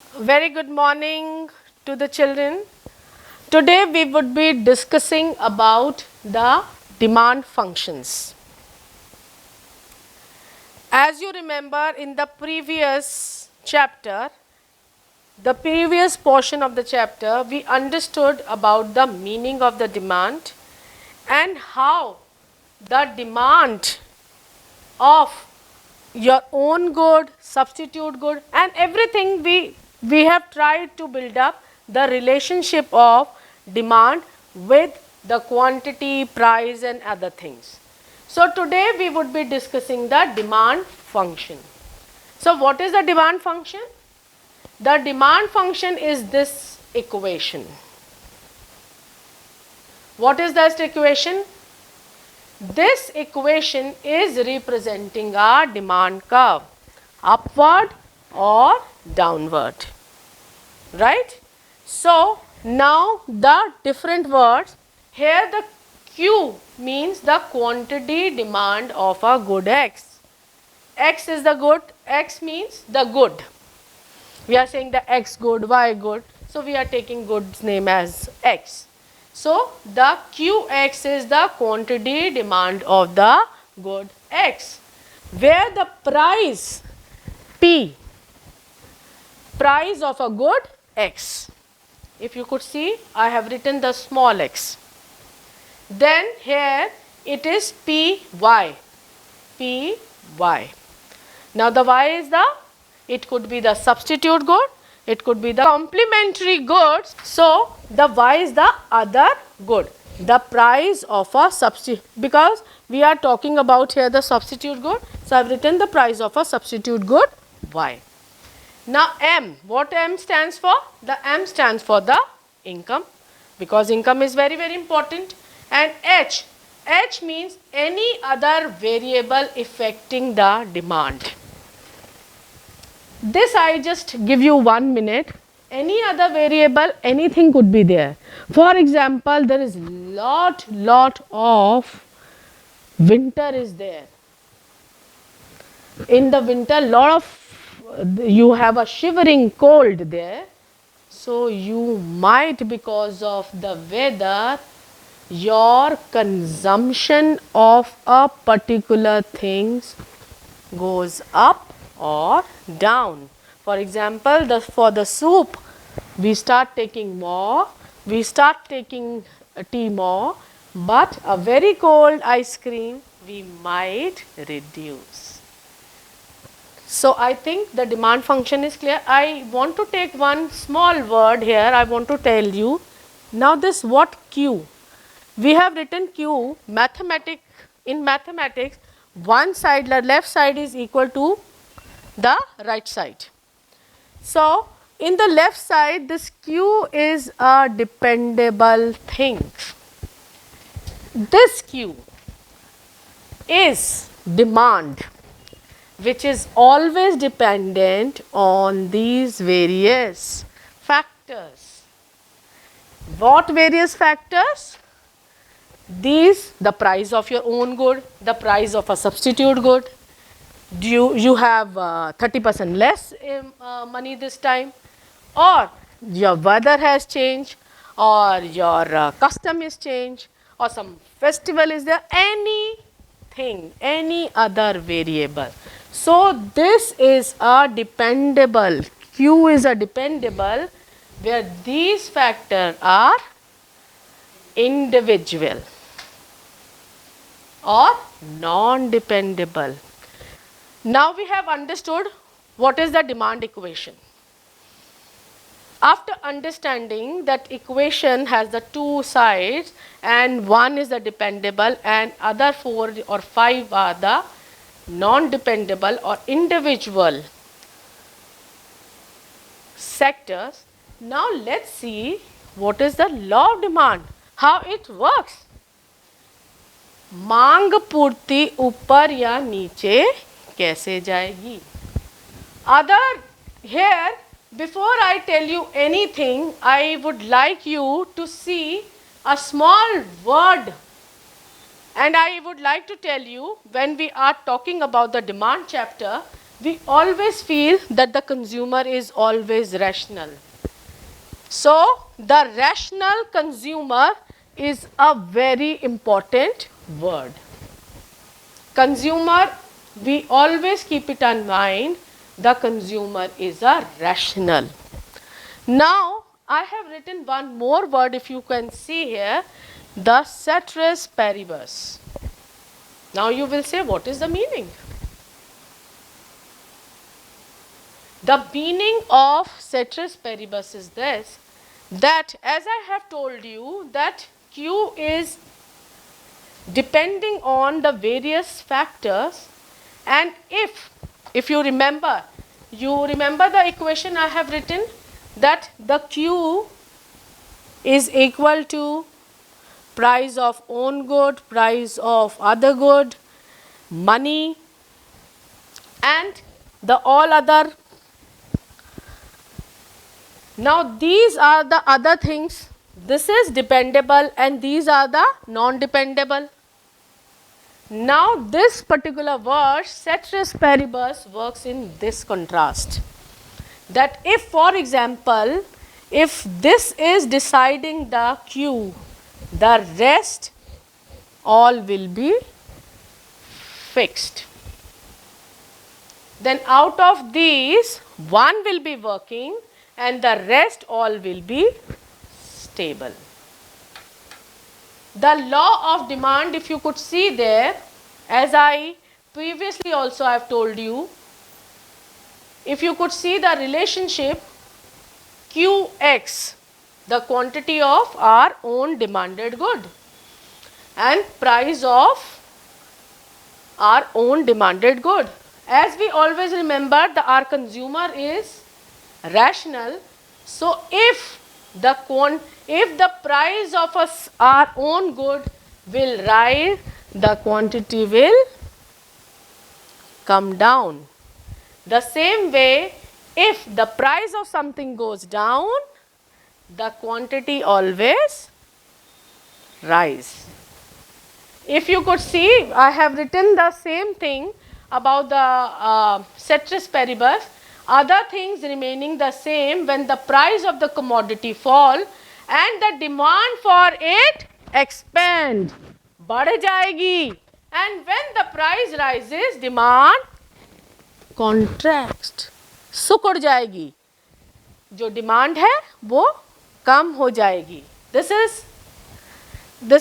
Very good morning to the children. Today we would be discussing about the demand functions. As you remember in the previous chapter, the previous portion of the chapter, we understood about the meaning of the demand and how the demand of your own good, substitute good, and everything we have tried to build up the relationship of demand with the quantity, price, and other things. So today we would be discussing the demand function. So what is the demand function? The demand function is this equation. What is this equation? This equation is representing a demand curve, upward or downward, right? So now the different words, here the Q means the quantity demand of a good X. X is the good, X means the good. We are saying the X good, Y good, so we are taking goods name as X. So the Qx is the quantity demand of the good X, where the price P, price of a good X. If you could see, I have written the small x. Then here it is Py, Py. Now the Y is the, it could be the substitute good, it could be the complementary goods. So the Y is the other good, the price of a substitute, because we are talking about here the substitute good. So I have written the price of a substitute good Y. Now M, what M stands for? The M stands for the income, because income is very important. And H, H means any other variable affecting the demand. This I just give you 1 minute. Any other variable, anything could be there. For example, there is lot of winter is there. In the winter, lot of, you have a shivering cold there. So you might, because of the weather, your consumption of a particular things goes up or down. For example, for the soup, we start taking more, we start taking tea more, but a very cold ice cream we might reduce. So I think the demand function is clear. I want to take one small word here. I want to tell you. Now this what Q? We have written Q, in mathematics, one side, the left side is equal to the right side. So in the left side, this Q is a dependable thing. This Q is demand, which is always dependent on these various factors. What various factors? These, the price of your own good, the price of a substitute good. You have 30% less money this time, or your weather has changed, or your custom is changed, or some festival is there, anything, any other variable. So this is a dependable, Q is a dependable, where these factors are individual or non-dependable. Now we have understood what is the demand equation. After understanding that equation has the two sides, and one is the dependable and other 4 or 5 are the non-dependable or individual sectors. Now let's see what is the law of demand, how it works. मांग पूर्ति ऊपर या नीचे कैसे जाएगी? Other here, before I tell you anything, I would like you to see a small word, and I would like to tell you, when we are talking about the demand chapter, we always feel that the consumer is always rational. So, the rational consumer is a very important word. Consumer, we always keep it in mind, the consumer is a rational. Now, I have written one more word, if you can see here, the ceteris paribus. Now you will say, what is the meaning? The meaning of ceteris paribus is this, that as I have told you, that Q is depending on the various factors, and if you remember the equation I have written, that the Q is equal to price of own good, price of other good, money, and the all other. Now these are the other things. This is dependable and these are the non-dependable. Now this particular word ceteris paribus works in this contrast, that if, for example, if this is deciding the Q, the rest all will be fixed. Then out of these, one will be working and the rest all will be stable. The law of demand, if you could see there, as I previously also I have told you, if you could see the relationship Qx, the quantity of our own demanded good, and price of our own demanded good. As we always remember, our consumer is rational. So if the price of our own good will rise, the quantity will come down. The same way, if the price of something goes down, the quantity always rise. If you could see, I have written the same thing about the ceteris paribus. Other things remaining the same, when the price of the commodity fall and the demand for it expand, बढ़ जाएगी, and when the price rises, demand contracts, सिकुड़ जाएगी, जो demand है वो कम हो जाएगी. This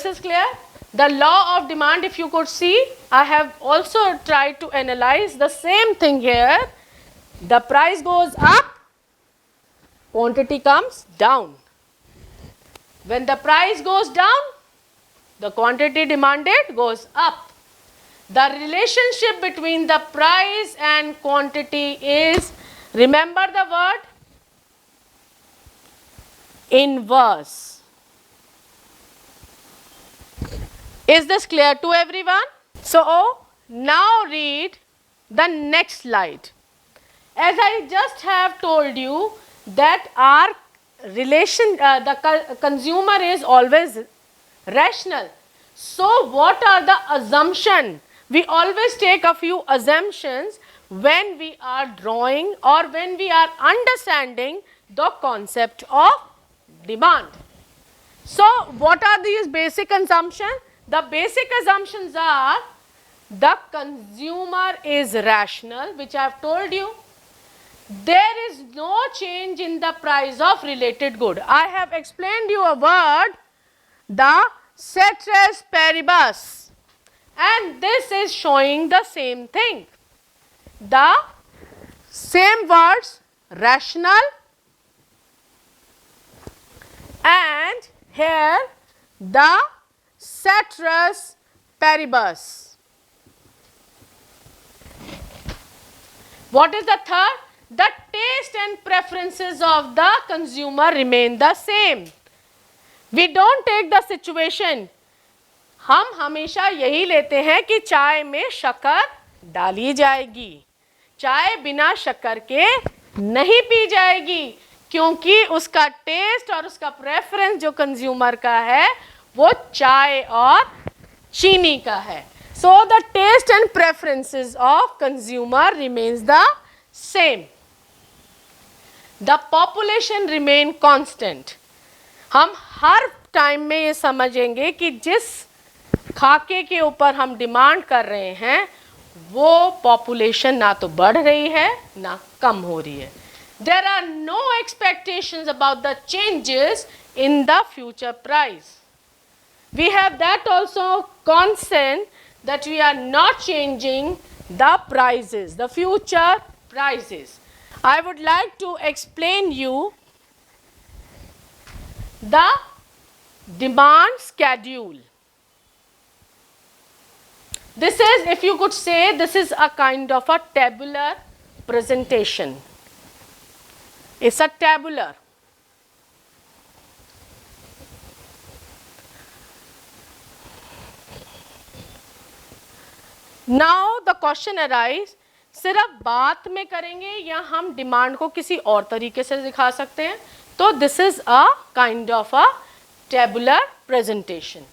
is clear. The law of demand, if you could see, I have also tried to analyze the same thing here. The price goes up, quantity comes down. When the price goes down, the quantity demanded goes up. The relationship between the price and quantity is, remember the word, inverse. Is this clear to everyone? So now read the next slide. As I just have told you that our the consumer is always rational. So what are the assumptions? We always take a few assumptions when we are drawing or when we are understanding the concept of demand. So what are these basic assumptions? The basic assumptions are, the consumer is rational, which I have told you. There is no change in the price of related good. I have explained you a word, the ceteris paribus, and this is showing the same thing. The same words, rational, and here the ceteris paribus. What is the third? The taste and preferences of the consumer remain the same. We don't take the situation. हम हमेशा यही लेते हैं कि चाय में शक्कर डाली जाएगी, चाय बिना शक्कर के नहीं पी जाएगी, क्योंकि उसका टेस्ट और उसका प्रेफरेंस जो कंज्यूमर का है वो चाय और चीनी का है. So the taste and preferences of consumer remains the same. The population remain constant. हम हर टाइम में ये समझेंगे कि जिस खाके के ऊपर हम डिमांड कर रहे हैं वो पॉपुलेशन ना तो बढ़ रही है ना कम हो रही है. There are no expectations about the changes in the future price. We have that also constant that we are not changing the prices, the future prices. I would like to explain you the demand schedule. This is, if you could say, this is a kind of a tabular presentation. It's a tabular. Now the question arises, सिर्फ बात में करेंगे या हम demand को किसी और तरीके से दिखा सकते हैं. तो this is a kind of a tabular presentation.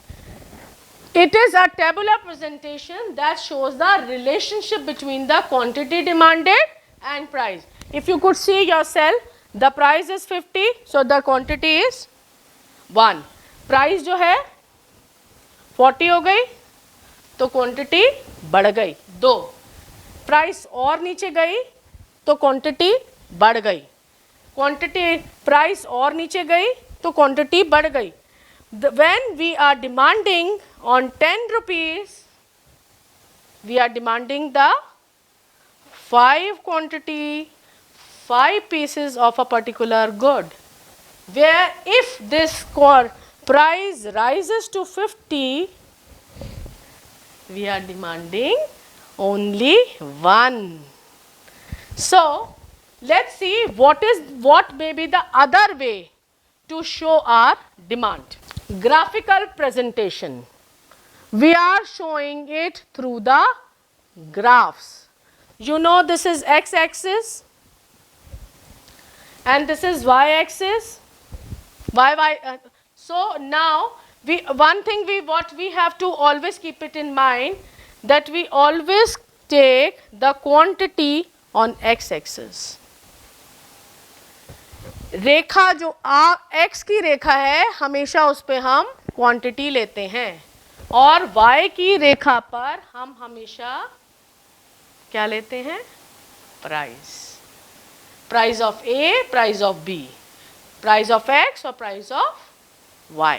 It is a tabular presentation that shows the relationship between the quantity demanded and price. If you could see yourself, the price is 50, so the quantity is 1. Price जो है 40 हो गई तो quantity बढ़ गई 2. Price और नीचे गई तो क्वांटिटी बढ़ गई. क्वांटिटी प्राइस और नीचे गई तो क्वांटिटी बढ़ गई. When we are demanding on 10 rupees, we are demanding the 5 quantity, 5 pieces of a particular good. Where if this price rises to 50, we are demanding only 1. So let's see what may be the other way to show our demand. Graphical presentation. We are showing it through the graphs. You know this is x-axis and this is y-axis. So now what we have to always keep it in mind that we always take the quantity on x-axis. रेखा जो x की रेखा है हमेशा उस पे हम quantity लेते हैं और y की रेखा पर हम हमेशा क्या लेते हैं? Price. Price of A, price of B, price of X और price of Y.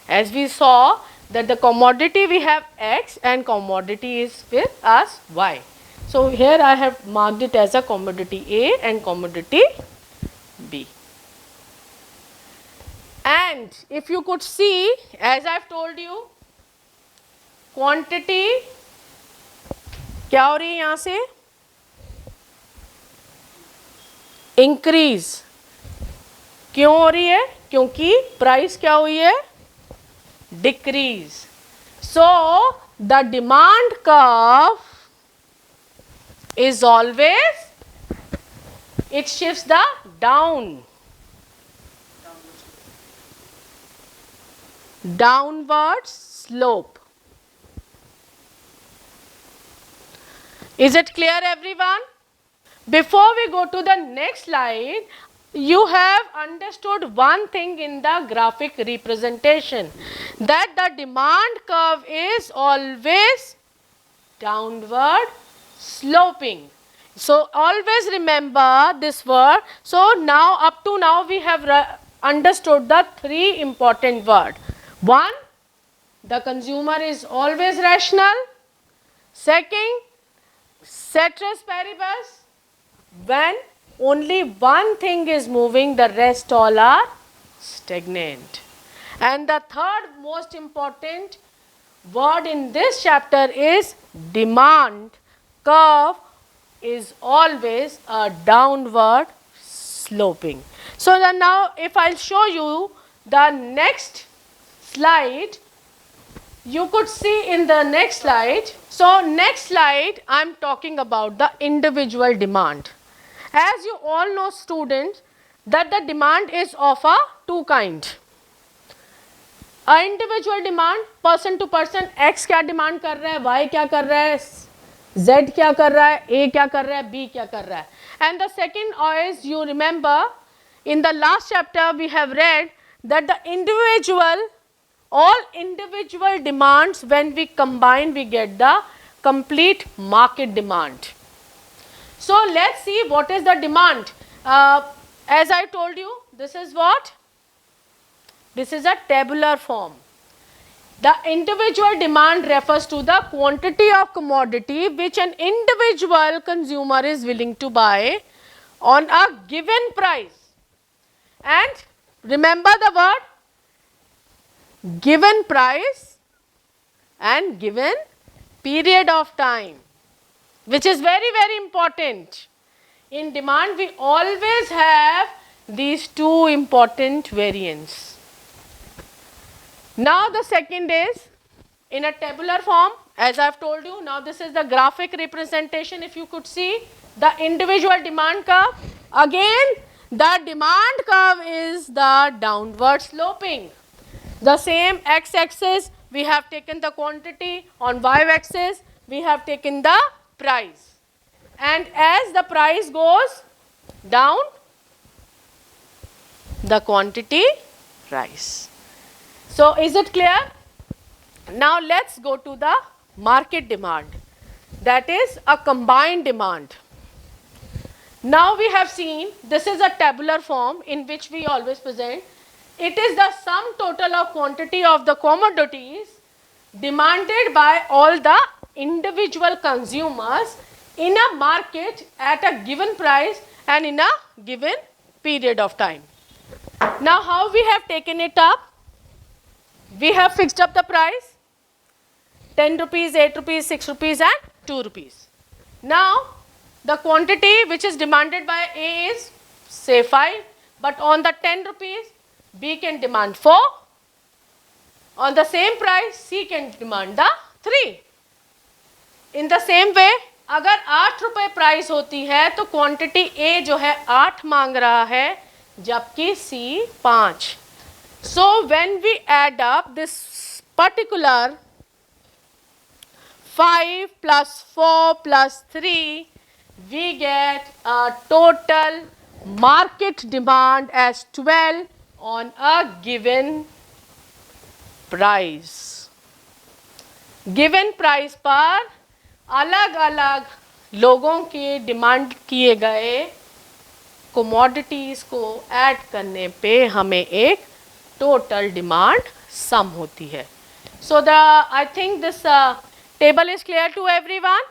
As we saw that the commodity we have X and commodity is with us Y. So here I have marked it as a commodity A and commodity B. And if you could see, as I have told you, quantity क्या हो रही है यहाँ से? Increase. क्यों हो रही है? क्योंकि प्राइस क्या हुई है? Decrease. So the demand curve is always, it shifts the downward slope. Is it clear, everyone? Before we go to the next slide, you have understood one thing in the graphic representation, that the demand curve is always downward sloping. So always remember this word. So now up to now we have understood the 3 important words. 1, the consumer is always rational. Second, ceteris paribus, when only one thing is moving, the rest all are stagnant. And the third most important word in this chapter is demand curve is always a downward sloping. So then now if I'll show you the next slide, you could see in the next slide. So next slide I'm talking about the individual demand. As you all know, students, that the demand is of a two kind. Individual demand, person to person, X क्या demand कर रहा है, Y क्या कर रहा है, Z क्या कर रहा है, ए क्या कर रहा है, बी क्या कर रहा है. And the second is, you remember in the last chapter we have read that the all individual demands, when we combine we get the complete market demand. So let's see what is the demand. As I told you, this is what? This is a tabular form. The individual demand refers to the quantity of commodity which an individual consumer is willing to buy on a given price. And remember the word given price and given period of time, which is very, very important. In demand we always have these two important variants. Now the second is in a tabular form, as I have told you. Now this is the graphic representation. If you could see the individual demand curve, again the demand curve is the downward sloping. The same x-axis we have taken the quantity, on y-axis we have taken the price, and as the price goes down the quantity rise. So is it clear? Now let's go to the market demand, that is a combined demand. Now we have seen this is a tabular form in which we always present. It is the sum total of quantity of the commodities demanded by all the individual consumers in a market at a given price and in a given period of time. Now how we have taken it up? We have fixed up the price 10 rupees, 8 rupees, 6 rupees and 2 rupees. Now the quantity which is demanded by A is say 5, but on the 10 rupees B can demand 4. On the same price C can demand the 3. In the same way, अगर 8 रुपए price होती है तो quantity A जो है 8 मांग रहा है, जबकि C 5. So when we add up this particular 5 plus 4 plus 3, we get a total market demand as 12 on a given price. Given price पर अलग अलग लोगों के डिमांड किए गए commodities को ऐड करने पे हमें एक total demand sum होती है. So I think this table is clear to everyone.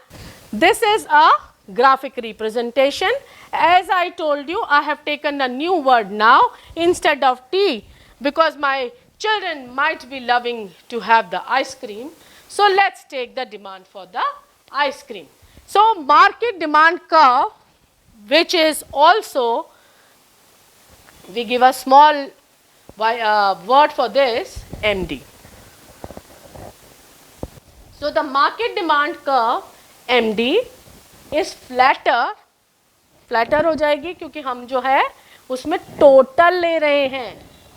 This is a graphic representation. As I told you, I have taken a new word now instead of tea, because my children might be loving to have the ice cream. So let's take the demand for the ice cream. So market demand curve, which is also, we give a small word for this, MD. So the market demand curve MD is flatter हो जाएगी क्योंकि हम जो है उसमें total ले रहे हैं,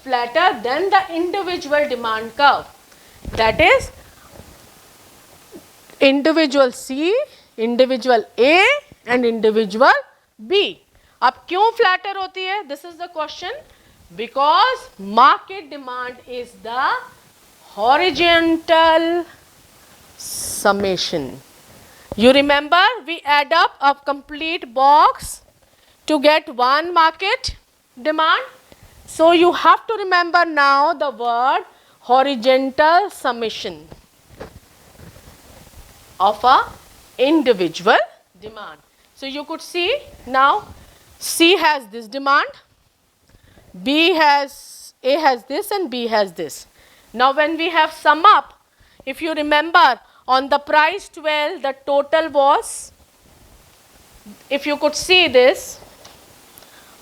flatter than the individual demand curve, that is individual C, individual A and individual B. अब क्यों flatter होती है? This is the question. Because market demand is the horizontal summation. You remember we add up a complete box to get one market demand. So you have to remember now the word horizontal summation of a individual demand. So you could see now C has this demand, A has this and B has this. Now when we have sum up, if you remember, on the price 12 the total was, if you could see this,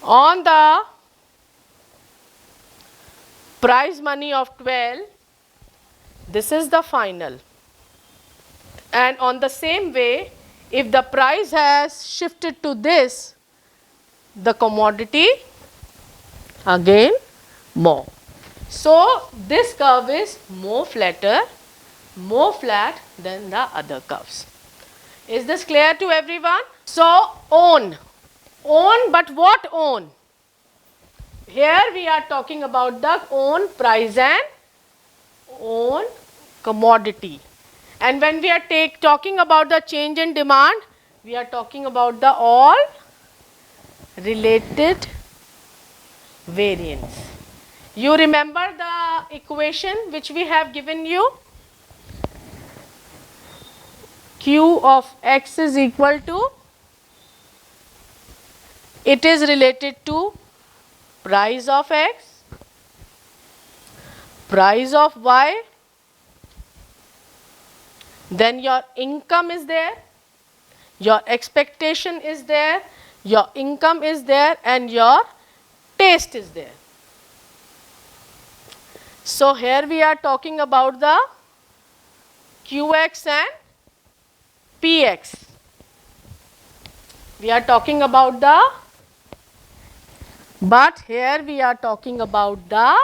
on the prize money of 12, this is the final. And on the same way, if the price has shifted to this, the commodity again more. So this curve is more flat than the other curves. Is this clear to everyone? So own, but what own? Here we are talking about the own price and own commodity. And when we are talking about the change in demand, we are talking about the all related variance. You remember the equation which we have given you? Q of x is equal to, it is related to price of x, price of y, then your income is there, your expectation is there, your income is there, and your taste is there. So here we are talking about the QX and PX. We are talking about the, but here we are talking about the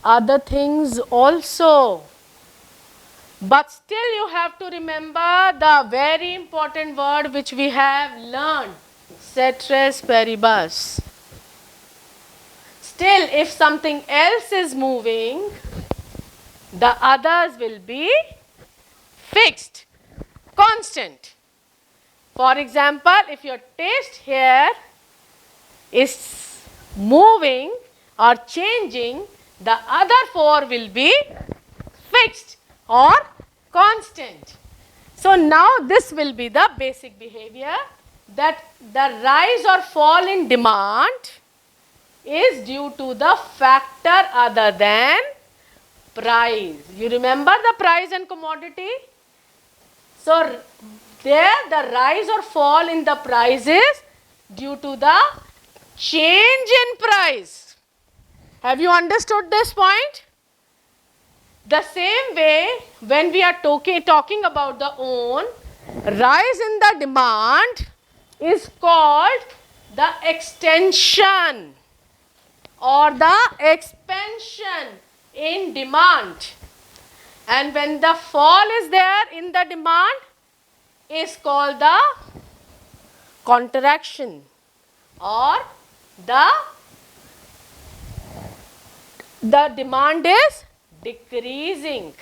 other things also. But still you have to remember the very important word which we have learned, ceteris paribus. Still, if something else is moving, the others will be fixed, constant. For example, if your taste here is moving or changing, the other four will be fixed or constant. So now this will be the basic behavior, that the rise or fall in demand is due to the factor other than price. You remember the price and commodity? So there the rise or fall in the price is due to the change in price. Have you understood this point? The same way, when we are talking about the own, rise in the demand is called the extension or the expansion in demand, and when the fall is there in the demand is called the contraction or the demand is decreasing,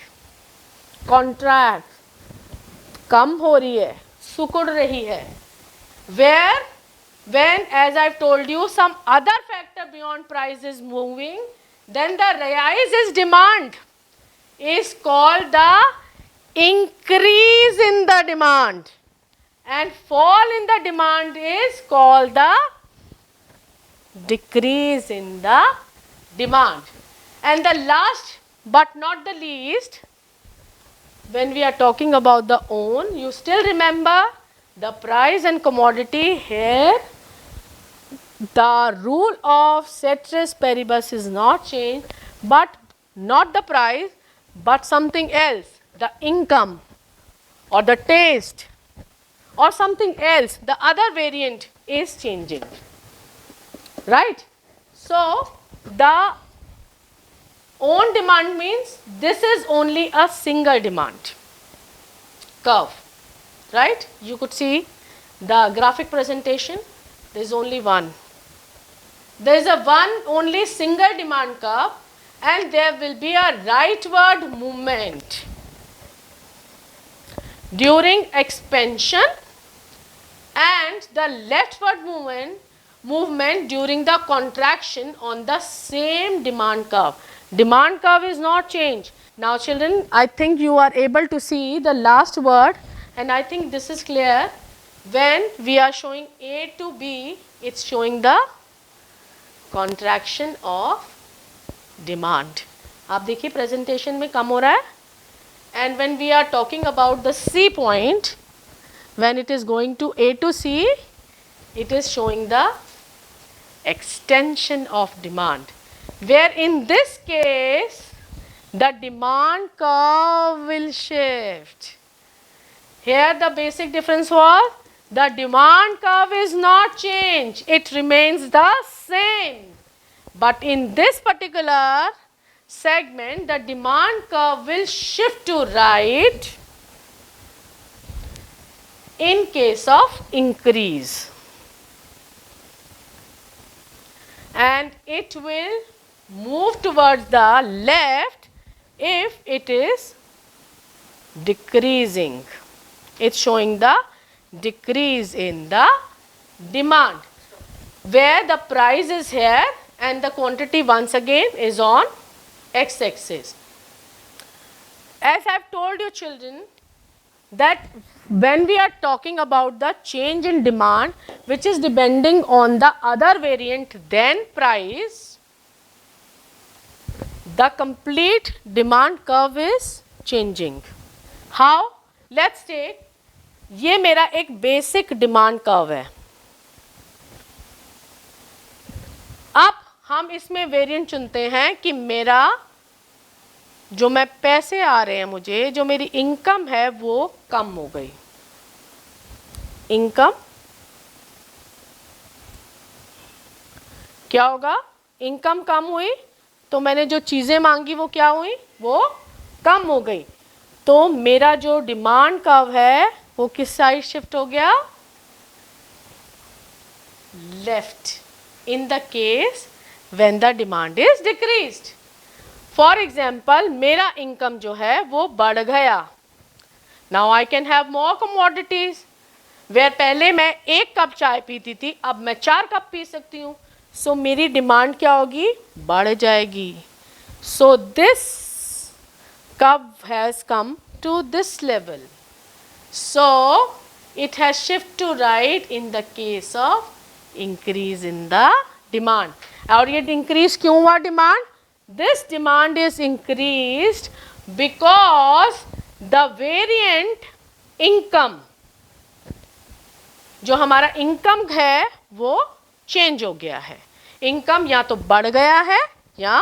contract, कम हो रही है, सिकुड़ रही है. Where when, as I've told you, some other factor beyond price is moving, then the rise is demand is called the increase in the demand, and fall in the demand is called the decrease in the demand. And the last but not the least, when we are talking about the own, you still remember the price and commodity. Here the rule of ceteris paribus is not changed, but not the price, but something else, the income or the taste or something else, the other variant is changing, right? So the own demand means this is only a single demand curve, right? You could see the graphic presentation, there is only one. There is a one only single demand curve, and there will be a rightward movement during expansion and the leftward movement during the contraction on the same demand curve. Demand curve is not changed. Now children, I think you are able to see the last word, and I think this is clear. When we are showing A to B, it's showing the contraction of demand. आप देखिए presentation में कम हो रहा है. And when we are talking about the C point, when it is going to A to C, it is showing the extension of demand, where in this case the demand curve will shift. Here the basic difference was the demand curve is not changed, it remains the same. But in this particular segment, the demand curve will shift to right in case of increase, and it will move towards the left if it is decreasing. It's showing the decrease in the demand, where the price is here and the quantity once again is on x-axis. As I have told you children, that when we are talking about the change in demand which is depending on the other variant than price, the complete demand curve is changing. How? Let's take, ये मेरा एक basic demand curve है. अब हम इसमें variant चुनते हैं कि मेरा जो मैं पैसे आ रहे हैं मुझे, जो मेरी इनकम है वो कम हो गई. इनकम क्या होगा? इनकम कम हुई तो मैंने जो चीज़ें मांगी वो क्या हुई? वो कम हो गई. तो मेरा जो डिमांड कर्व है वो किस साइड शिफ्ट हो गया? Left, in the case when the demand is decreased. For example, मेरा इनकम जो है वो बढ़ गया. Now I can have more commodities. Where पहले मैं 1 कप चाय पीती थी, अब मैं 4 कप पी सकती हूँ. सो मेरी डिमांड क्या होगी? बढ़ जाएगी. So this cup has come to this level. So it has shift to right in the case of increase in the demand. और ये increase क्यों हुआ demand? This demand is increased because the variant income, जो हमारा income है वो change हो गया है. income या तो बढ़ गया है या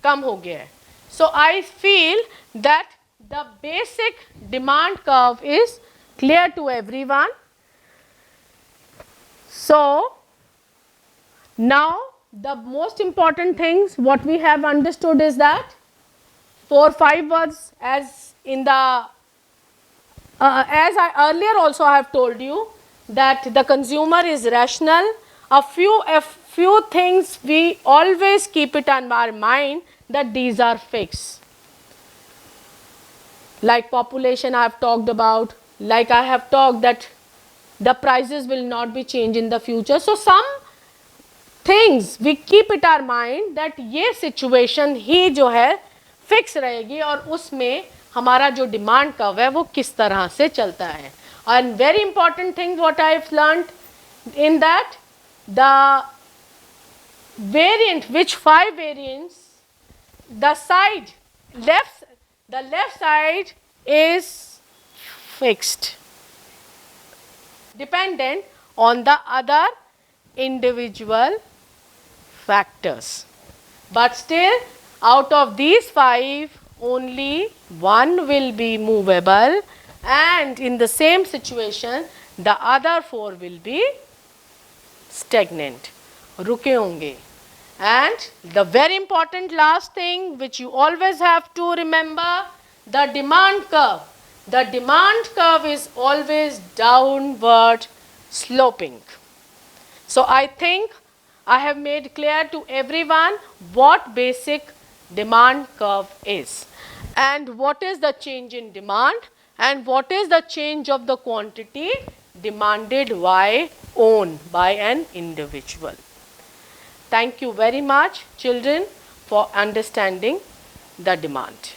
कम हो गया है. So I feel that the basic demand curve is clear to everyone. So now the most important things what we have understood is that 4-5 words, as in the as I earlier also I have told you that the consumer is rational. A few things we always keep it on our mind that these are fixed. Like population I have talked about, like I have talked that the prices will not be changed in the future. So some things we keep it our mind that ये situation ही जो है fix रहेगी और उसमें हमारा जो demand curve है वो किस तरह से चलता है. And very important thing what I have learned in that, the variant, which 5 variants, the side left, the left side is fixed, dependent on the other individual factors. But still, out of these 5, only one will be movable, and in the same situation, the other 4 will be stagnant, रुके होंगे. And the very important last thing which you always have to remember, the demand curve. The demand curve is always downward sloping. So I think I have made clear to everyone what basic demand curve is and what is the change in demand and what is the change of the quantity demanded by an individual. Thank you very much, children, for understanding the demand.